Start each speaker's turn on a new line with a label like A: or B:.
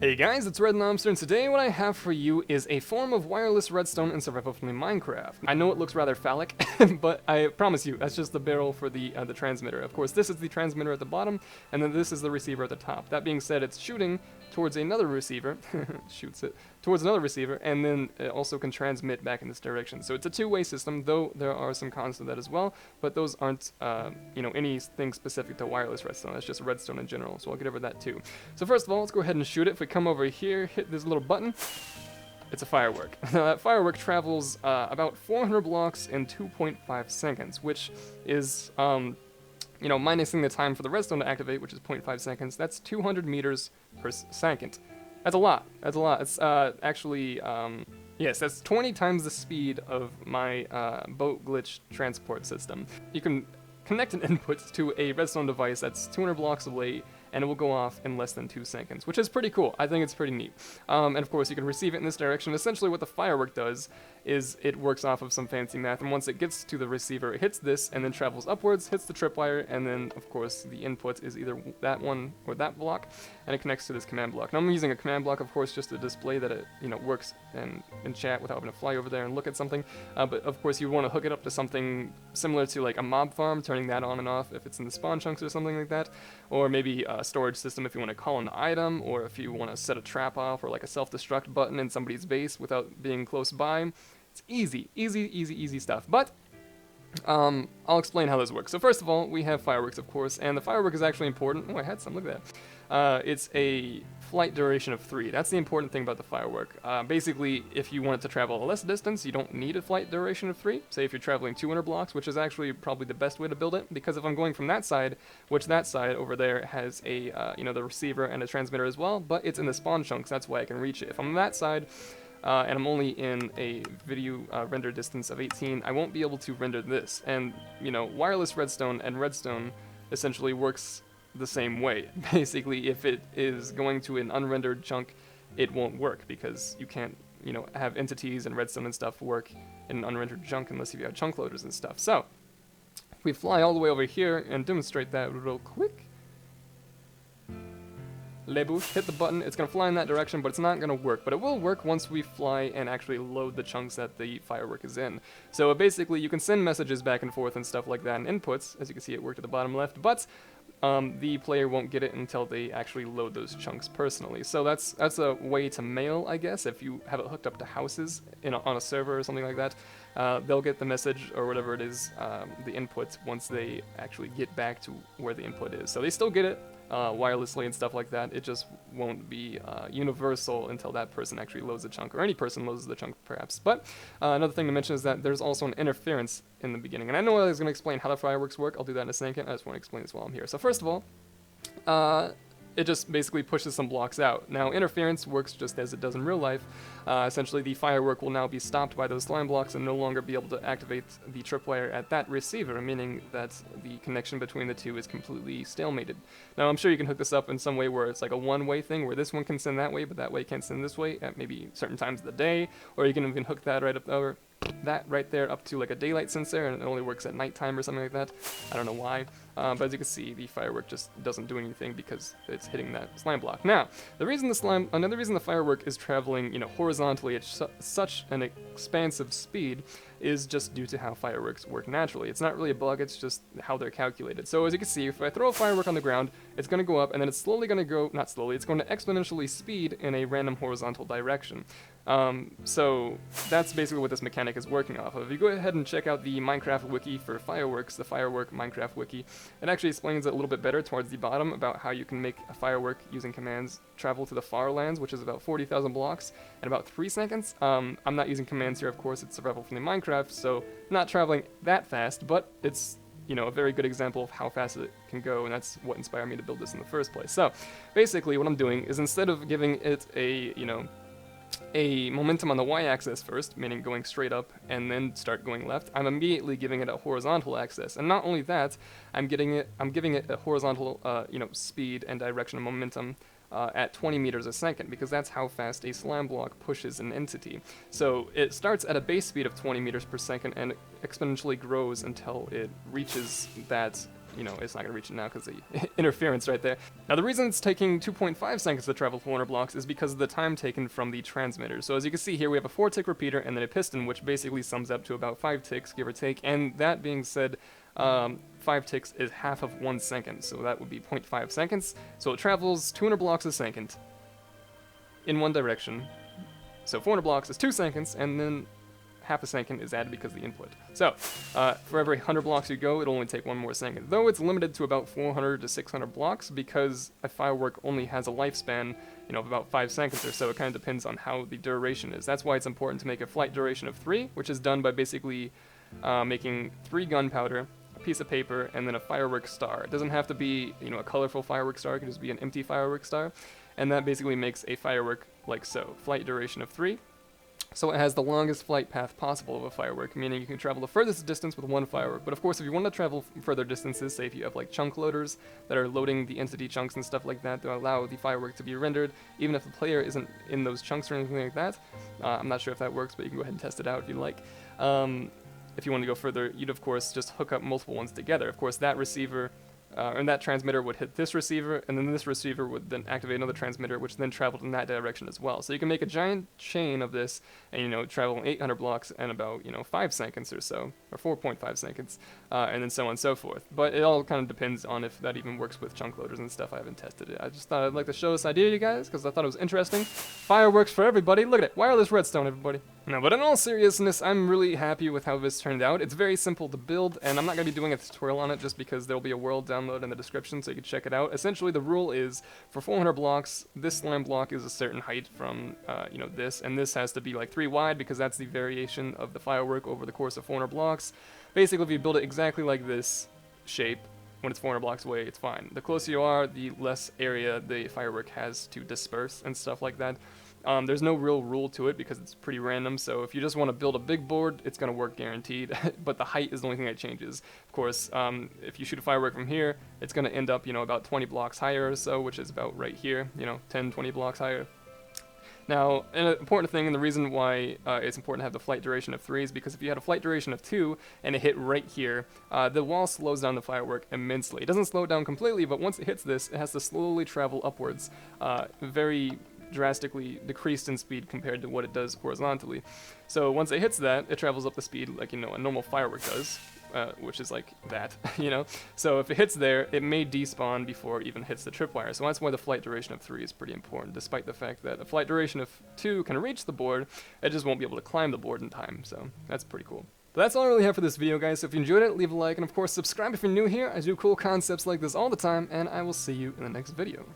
A: Hey guys, it's Red Nomster, and today what I have for you is a form of wireless redstone in survival-friendly Minecraft. I know it looks rather phallic, but I promise you, that's just the barrel for the transmitter. Of course, this is the transmitter at the bottom, and then this is the receiver at the top. That being said, it's shooting towards another receiver, shoots it towards another receiver, and then it also can transmit back in this direction. So it's a two-way system, though there are some cons to that as well, but those aren't, anything specific to wireless redstone. That's just redstone in general, so I'll get over that too. So first of all, let's go ahead and shoot it. If we come over here, hit this little button, it's a firework. Now that firework travels about 400 blocks in 2.5 seconds, which is, minusing the time for the redstone to activate, which is 0.5 seconds, that's 200 meters per second. That's a lot. That's a lot. It's actually, yes, that's 20 times the speed of my boat glitch transport system. You can connect an input to a redstone device that's 200 blocks away, and it will go off in less than 2 seconds, which is pretty cool. I think it's pretty neat. And of course, you can receive it in this direction. Essentially, what the firework does is it works off of some fancy math, and once it gets to the receiver, it hits this, and then travels upwards, hits the tripwire, and then, of course, the input is either that one or that block, and it connects to this command block. Now, I'm using a command block, of course, just to display that it, works in chat without having to fly over there and look at something. But, of course, you want to hook it up to something similar to, like, a mob farm, turning that on and off if it's in the spawn chunks or something like that, or maybe a storage system if you want to call an item, or if you want to set a trap off, or like a self-destruct button in somebody's base without being close by. It's easy stuff. But I'll explain how this works. So first of all, we have fireworks, of course, and the firework is actually important. Oh, I had some. Look at that. It's a flight duration of 3. That's the important thing about the firework. Basically, if you want it to travel a less distance, you don't need a flight duration of 3. Say if you're traveling 200 blocks, which is actually probably the best way to build it, because if I'm going from that side, which that side over there has a, the receiver and a transmitter as well, but it's in the spawn chunks, that's why I can reach it. If I'm on that side, and I'm only in a video render distance of 18, I won't be able to render this. And, wireless redstone and redstone essentially works the same way. Basically, if it is going to an unrendered chunk, it won't work, because you can't, have entities and redstone and stuff work in an unrendered chunk unless you have chunk loaders and stuff. So, if we fly all the way over here and demonstrate that real quick, hit the button, it's going to fly in that direction, but it's not going to work. But it will work once we fly and actually load the chunks that the firework is in. So basically, you can send messages back and forth and stuff like that, and inputs. As you can see, it worked at the bottom left, but the player won't get it until they actually load those chunks personally. So that's a way to mail, I guess. If you have it hooked up to houses on a server or something like that, they'll get the message or whatever it is, the input, once they actually get back to where the input is. So they still get it wirelessly and stuff like that. It just won't be universal until that person actually loads the chunk, or any person loads the chunk perhaps. But another thing to mention is that there's also an interference in the beginning, and I know I was going to explain how the fireworks work. I'll do that in a second. I just want to explain this while I'm here. So first of all, it just basically pushes some blocks out. Now, interference works just as it does in real life. Essentially, the firework will now be stopped by those slime blocks and no longer be able to activate the tripwire at that receiver, meaning that the connection between the two is completely stalemated. Now, I'm sure you can hook this up in some way where it's like a one-way thing, where this one can send that way, but that way can't send this way at maybe certain times of the day, or you can even hook that right up over that right there up to like a daylight sensor, and it only works at nighttime or something like that. I don't know why, but as you can see, the firework just doesn't do anything because it's hitting that slime block. Now, another reason the firework is traveling, horizontally at such an expansive speed is just due to how fireworks work naturally. It's not really a bug, it's just how they're calculated. So as you can see, if I throw a firework on the ground, it's going to go up, and then it's slowly going to go, not slowly, it's going to exponentially speed in a random horizontal direction. So that's basically what this mechanic is working off of. If you go ahead and check out the Minecraft wiki for fireworks, the firework Minecraft wiki, it actually explains it a little bit better towards the bottom about how you can make a firework using commands travel to the far lands, which is about 40,000 blocks in about 3 seconds. I'm not using commands here, of course, it's survival from the Minecraft, so not traveling that fast, but it's a very good example of how fast it can go, and that's what inspired me to build this in the first place. So basically what I'm doing is, instead of giving it a momentum on the y-axis first, meaning going straight up and then start going left, I'm immediately giving it a horizontal axis. And not only that, I'm giving it a horizontal speed and direction and momentum at 20 meters a second, because that's how fast a slime block pushes an entity. So it starts at a base speed of 20 meters per second and exponentially grows until it reaches that you know, it's not going to reach it now because the interference right there. Now, the reason it's taking 2.5 seconds to travel 400 blocks is because of the time taken from the transmitter. So as you can see here, we have a 4-tick repeater and then a piston, which basically sums up to about 5 ticks, give or take. And that being said, 5 ticks is half of 1 second, so that would be 0.5 seconds. So it travels 200 blocks a second in one direction. So 400 blocks is 2 seconds, and then half a second is added because of the input. So, for every 100 blocks you go, it'll only take 1 more second. Though it's limited to about 400 to 600 blocks because a firework only has a lifespan, you know, of about 5 seconds or so. It kind of depends on how the duration is. That's why it's important to make a flight duration of 3, which is done by basically making 3 gunpowder, a piece of paper, and then a firework star. It doesn't have to be, you know, a colorful firework star. It can just be an empty firework star. And that basically makes a firework like so. Flight duration of 3. So it has the longest flight path possible of a firework, meaning you can travel the furthest distance with 1 firework. But of course, if you want to travel further distances, say if you have like chunk loaders that are loading the entity chunks and stuff like that to allow the firework to be rendered, even if the player isn't in those chunks or anything like that. I'm not sure if that works, but you can go ahead and test it out if you like. If you want to go further, you'd of course just hook up multiple ones together. Of course, that receiver and that transmitter would hit this receiver, and then this receiver would then activate another transmitter, which then traveled in that direction as well. So you can make a giant chain of this, and, you know, travel 800 blocks in about, you know, 5 seconds or so, or 4.5 seconds, and then so on and so forth. But it all kind of depends on if that even works with chunk loaders and stuff. I haven't tested it. I just thought I'd like to show this idea to you guys, because I thought it was interesting. Fireworks for everybody. Look at it. Wireless redstone, everybody. No, but in all seriousness, I'm really happy with how this turned out. It's very simple to build, and I'm not going to be doing a tutorial on it just because there'll be a world download in the description so you can check it out. Essentially, the rule is, for 400 blocks, this slime block is a certain height from, you know, this, and this has to be like 3 wide because that's the variation of the firework over the course of 400 blocks. Basically, if you build it exactly like this shape, when it's 400 blocks away, it's fine. The closer you are, the less area the firework has to disperse and stuff like that. There's no real rule to it because it's pretty random, so if you just want to build a big board, it's going to work guaranteed, but the height is the only thing that changes. Of course, if you shoot a firework from here, it's going to end up, you know, about 20 blocks higher or so, which is about right here, you know, 10, 20 blocks higher. Now, an important thing, and the reason why it's important to have the flight duration of 3 is because if you had a flight duration of 2 and it hit right here, the wall slows down the firework immensely. It doesn't slow it down completely, but once it hits this, it has to slowly travel upwards, very drastically decreased in speed compared to what it does horizontally. So once it hits that, it travels up the speed like, you know, a normal firework does, which is like that, you know. So if it hits there, it may despawn before it even hits the tripwire. So that's why the flight duration of 3 is pretty important, despite the fact that a flight duration of 2 can reach the board, it just won't be able to climb the board in time. So that's pretty cool. But that's all I really have for this video, guys. So if you enjoyed it, leave a like, and of course subscribe if you're new here. I do cool concepts like this all the time, and I will see you in the next video.